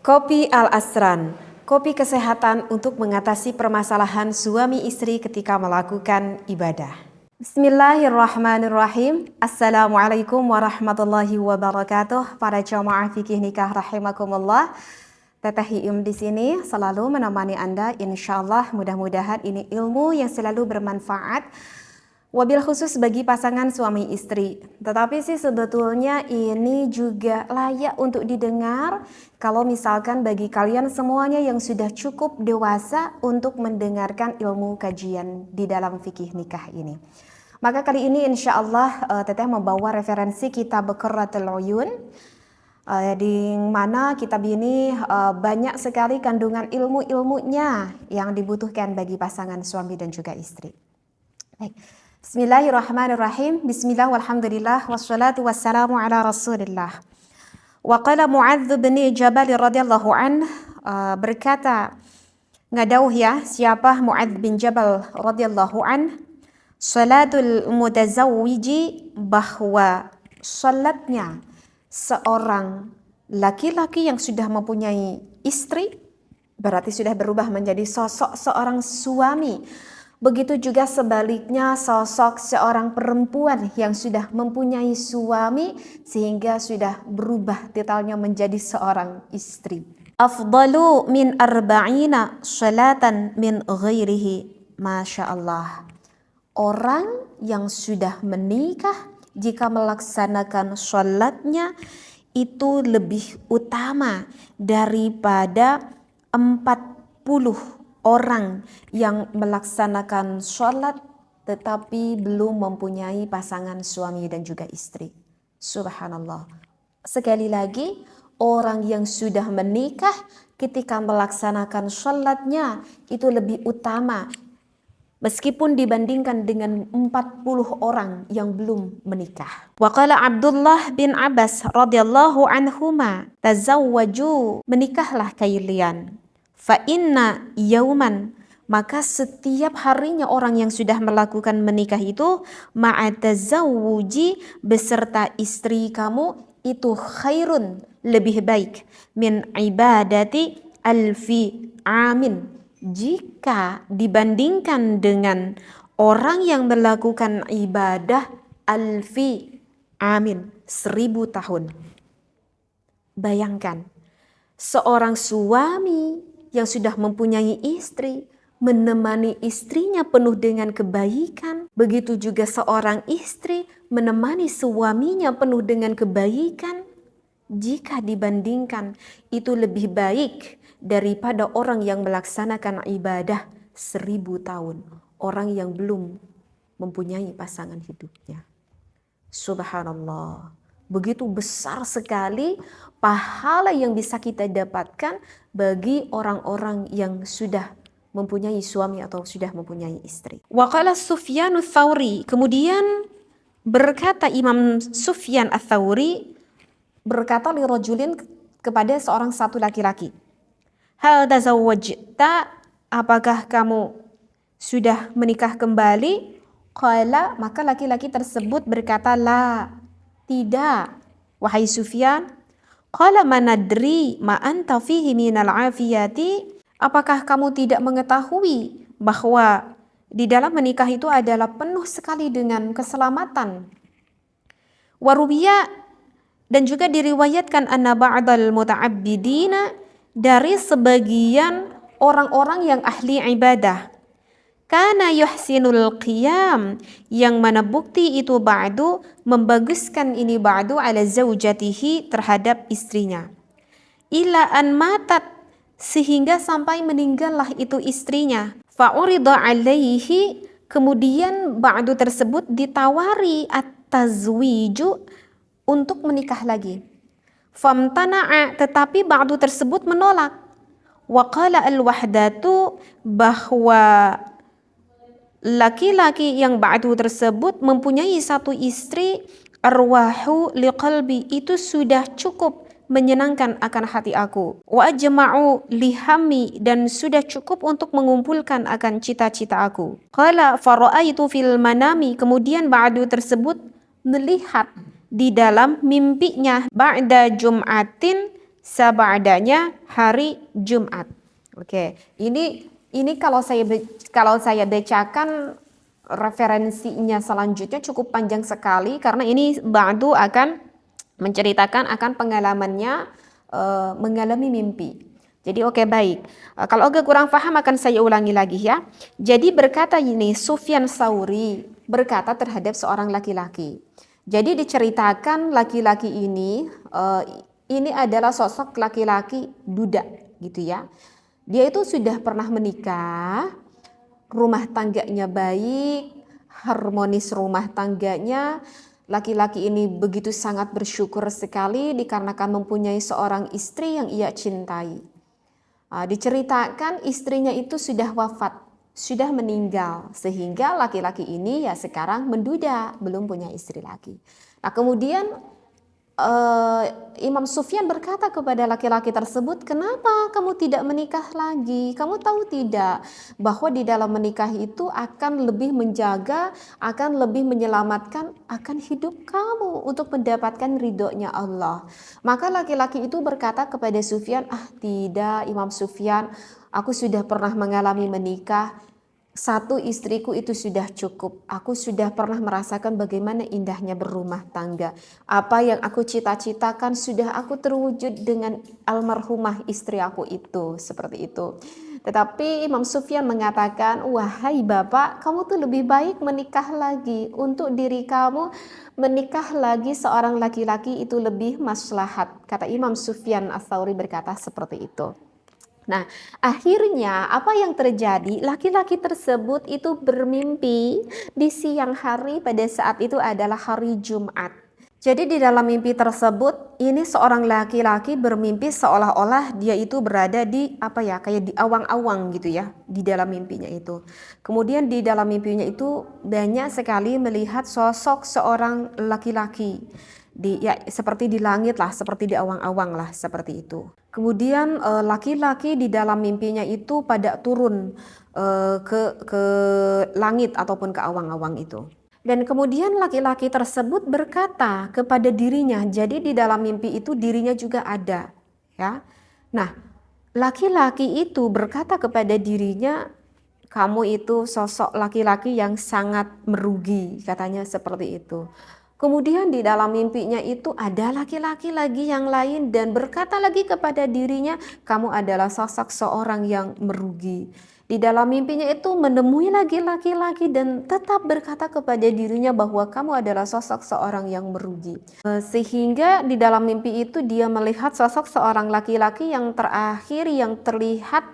Kopi Al-Asran, kopi kesehatan untuk mengatasi permasalahan suami istri ketika melakukan ibadah. Bismillahirrahmanirrahim. Assalamualaikum warahmatullahi wabarakatuh. Para jamaah fikih nikah rahimakumullah. Teteh Iyum di sini selalu menemani Anda. Insyaallah mudah-mudahan ini ilmu yang selalu bermanfaat. Wabil khusus bagi pasangan suami istri. Tetapi sih sebetulnya ini juga layak untuk didengar kalau misalkan bagi kalian semuanya yang sudah cukup dewasa untuk mendengarkan ilmu kajian di dalam fikih nikah ini. Maka kali ini insya Allah Teteh membawa referensi kitab Qurratul Uyun, di mana kitab ini banyak sekali kandungan ilmu-ilmunya yang dibutuhkan bagi pasangan suami dan juga istri. Baik. Bismillahirrahmanirrahim. Bismillah walhamdulillah wassalatu wassalamu ala rasulillah. Wa qala Mu'adz bin Jabal radhiyallahu an, berkata ngadauh ya siapa Mu'adz bin Jabal radhiyallahu an, salatul mutazawwiji, bahwa salatnya seorang laki-laki yang sudah mempunyai istri berarti sudah berubah menjadi sosok seorang suami. Begitu juga sebaliknya sosok seorang perempuan yang sudah mempunyai suami sehingga sudah berubah titelnya menjadi seorang istri. Afdalu min arba'ina salatan min ghairihi. Masya Allah. Orang yang sudah menikah jika melaksanakan salatnya itu lebih utama daripada 40 orang yang melaksanakan sholat tetapi belum mempunyai pasangan suami dan juga istri. Subhanallah. Sekali lagi, orang yang sudah menikah ketika melaksanakan sholatnya itu lebih utama meskipun dibandingkan dengan 40 orang yang belum menikah. Wa qala Abdullah bin Abbas radhiyallahu anhuma, tazawwaju, menikahlah kalian. Fa inna yauman, maka setiap harinya orang yang sudah melakukan menikah itu ma'atazawuji, beserta istri kamu itu khairun, lebih baik, min ibadati alfi amin, jika dibandingkan dengan orang yang melakukan ibadah alfi amin, 1000 tahun. Bayangkan seorang suami yang sudah mempunyai istri, menemani istrinya penuh dengan kebaikan. Begitu juga seorang istri menemani suaminya penuh dengan kebaikan. Jika dibandingkan, itu lebih baik daripada orang yang melaksanakan ibadah 1000 tahun. Orang yang belum mempunyai pasangan hidupnya. Subhanallah. Begitu besar sekali pahala yang bisa kita dapatkan bagi orang-orang yang sudah mempunyai suami atau sudah mempunyai istri. Wa qala Sufyan ats-Tsauri, kemudian berkata Imam Sufyan ats-Tsauri berkata li rajulin, kepada seorang satu laki-laki, hal tazawwajta, apakah kamu sudah menikah kembali? Qala, maka laki-laki tersebut berkata, la, tidak, wahai Sufyan. Qala manadri ma anta fihi minal afiyati, apakah kamu tidak mengetahui bahwa di dalam menikah itu adalah penuh sekali dengan keselamatan. Warubiya, dan juga diriwayatkan anna ba'dal muta'abbidina, dari sebagian orang-orang yang ahli ibadah, kana yuhsinul qiyam, yang mana bukti itu ba'du, membaguskan ini ba'du ala zaujatihi, terhadap istrinya. Ila an matat, sehingga sampai meninggallah itu istrinya. Fa'urida alaihi, kemudian ba'du tersebut ditawari at-tazwiju, untuk menikah lagi. Famtana'a, tetapi ba'du tersebut menolak. Wa qala al-wahdatu, bahwa laki-laki yang ba'du tersebut mempunyai satu istri, arwahu liqalbi, itu sudah cukup menyenangkan akan hati aku. Wa ajma'u lihammi, dan sudah cukup untuk mengumpulkan akan cita-cita aku. Qala fara'aitu fil manami, kemudian ba'du tersebut melihat di dalam mimpinya, ba'da jum'atin, sab'adanya hari Jumat. Oke, ini kalau saya bacakan referensinya selanjutnya cukup panjang sekali karena ini ba'du akan menceritakan akan pengalamannya mengalami mimpi. Jadi oke, baik. Kalau agak kurang paham akan saya ulangi lagi ya. Jadi berkata ini Sufyan Tsauri berkata terhadap seorang laki-laki. Jadi diceritakan laki-laki ini adalah sosok laki-laki duda gitu ya. Dia itu sudah pernah menikah, rumah tangganya baik, harmonis rumah tangganya. Laki-laki ini begitu sangat bersyukur sekali dikarenakan mempunyai seorang istri yang ia cintai. Diceritakan istrinya itu sudah wafat, sudah meninggal, sehingga laki-laki ini ya sekarang menduda, belum punya istri lagi. Nah kemudian Imam Sufyan berkata kepada laki-laki tersebut, kenapa kamu tidak menikah lagi? Kamu tahu tidak bahwa di dalam menikah itu akan lebih menjaga, akan lebih menyelamatkan akan hidup kamu untuk mendapatkan ridhonya Allah. Maka laki-laki itu berkata kepada Sufyan, tidak Imam Sufyan, aku sudah pernah mengalami menikah. Satu istriku itu sudah cukup. Aku sudah pernah merasakan bagaimana indahnya berumah tangga. Apa yang aku cita-citakan sudah aku terwujud dengan almarhumah istri aku itu. Seperti itu. Tetapi Imam Sufyan mengatakan, wahai bapak, kamu tuh lebih baik menikah lagi. Untuk diri kamu, menikah lagi seorang laki-laki itu lebih maslahat. Kata Imam Sufyan Ats-Tsauri berkata seperti itu. Nah, akhirnya apa yang terjadi? Laki-laki tersebut itu bermimpi di siang hari pada saat itu adalah hari Jumat. Jadi di dalam mimpi tersebut ini seorang laki-laki bermimpi seolah-olah dia itu berada di kayak di awang-awang gitu ya, di dalam mimpinya itu. Kemudian di dalam mimpinya itu banyak sekali melihat sosok seorang laki-laki seperti di langit lah, seperti di awang-awang lah, seperti itu. Kemudian laki-laki di dalam mimpinya itu pada turun ke langit ataupun ke awang-awang itu. Dan kemudian laki-laki tersebut berkata kepada dirinya, jadi di dalam mimpi itu dirinya juga ada, ya. Nah, laki-laki itu berkata kepada dirinya, kamu itu sosok laki-laki yang sangat merugi, katanya seperti itu. Kemudian di dalam mimpinya itu ada laki-laki lagi yang lain dan berkata lagi kepada dirinya, kamu adalah sosok seorang yang merugi. Di dalam mimpinya itu menemui lagi laki-laki dan tetap berkata kepada dirinya bahwa kamu adalah sosok seorang yang merugi. Sehingga di dalam mimpi itu dia melihat sosok seorang laki-laki yang terakhir yang terlihat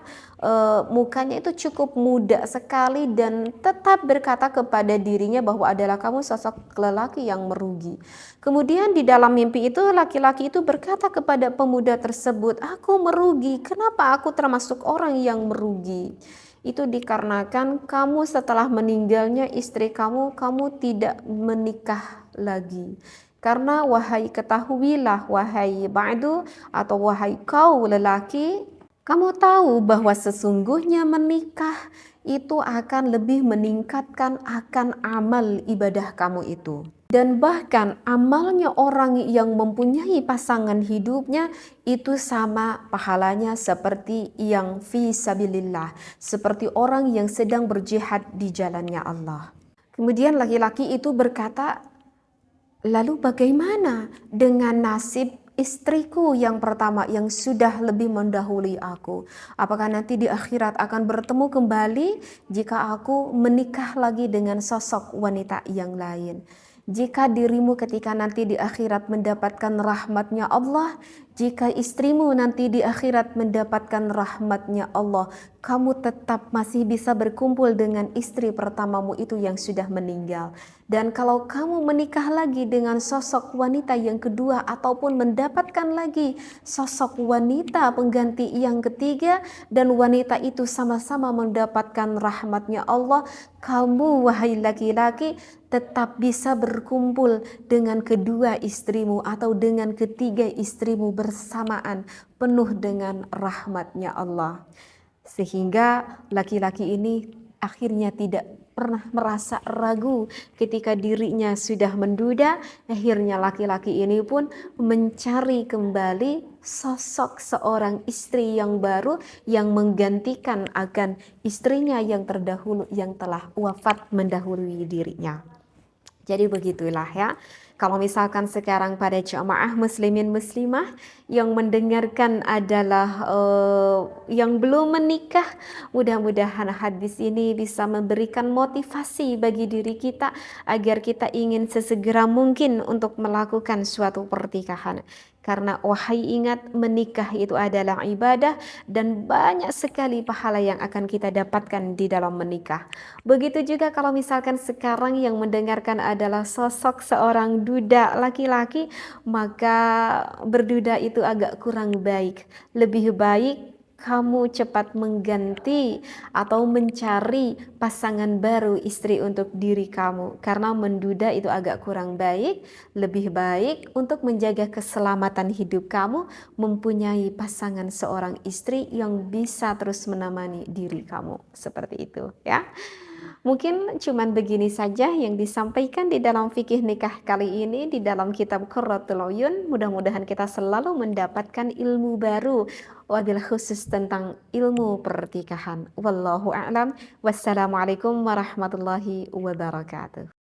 mukanya itu cukup muda sekali dan tetap berkata kepada dirinya bahwa adalah kamu sosok lelaki yang merugi. Kemudian di dalam mimpi itu laki-laki itu berkata kepada pemuda tersebut, aku merugi, kenapa aku termasuk orang yang merugi? Itu dikarenakan kamu setelah meninggalnya istri kamu tidak menikah lagi. Karena wahai ketahuilah, wahai ba'du atau wahai kau lelaki, kamu tahu bahwa sesungguhnya menikah itu akan lebih meningkatkan akan amal ibadah kamu itu. Dan bahkan amalnya orang yang mempunyai pasangan hidupnya itu sama pahalanya seperti yang fi sabilillah, seperti orang yang sedang berjihad di jalannya Allah. Kemudian laki-laki itu berkata, lalu bagaimana dengan nasib istriku yang pertama yang sudah lebih mendahului aku? Apakah nanti di akhirat akan bertemu kembali jika aku menikah lagi dengan sosok wanita yang lain? Jika dirimu ketika nanti di akhirat mendapatkan rahmatnya Allah, jika istrimu nanti di akhirat mendapatkan rahmatnya Allah, kamu tetap masih bisa berkumpul dengan istri pertamamu itu yang sudah meninggal. Dan kalau kamu menikah lagi dengan sosok wanita yang kedua ataupun mendapatkan lagi sosok wanita pengganti yang ketiga dan wanita itu sama-sama mendapatkan rahmatnya Allah, kamu wahai laki-laki tetap bisa berkumpul dengan kedua istrimu atau dengan ketiga istrimu bersamaan penuh dengan rahmatnya Allah. Sehingga laki-laki ini akhirnya tidak pernah merasa ragu ketika dirinya sudah menduda. Akhirnya laki-laki ini pun mencari kembali sosok seorang istri yang baru yang menggantikan akan istrinya yang terdahulu yang telah wafat mendahului dirinya. Jadi begitulah ya. Kalau misalkan sekarang pada jamaah muslimin muslimah yang mendengarkan adalah yang belum menikah, mudah-mudahan hadis ini bisa memberikan motivasi bagi diri kita agar kita ingin sesegera mungkin untuk melakukan suatu pernikahan. Karena wahai ingat, menikah itu adalah ibadah dan banyak sekali pahala yang akan kita dapatkan di dalam menikah. Begitu juga kalau misalkan sekarang yang mendengarkan adalah sosok seorang duda laki-laki, maka berduda itu agak kurang baik. Lebih baik kamu cepat mengganti atau mencari pasangan baru istri untuk diri kamu, karena menduda itu agak kurang baik. Lebih baik untuk menjaga keselamatan hidup kamu mempunyai pasangan seorang istri yang bisa terus menemani diri kamu, seperti itu ya. Mungkin cuman begini saja yang disampaikan di dalam fikih nikah kali ini di dalam kitab Qurratul Uyun. Mudah-mudahan kita selalu mendapatkan ilmu baru, wabil khusus tentang ilmu pernikahan. Wallahu a'lam. Wassalamualaikum warahmatullahi wabarakatuh.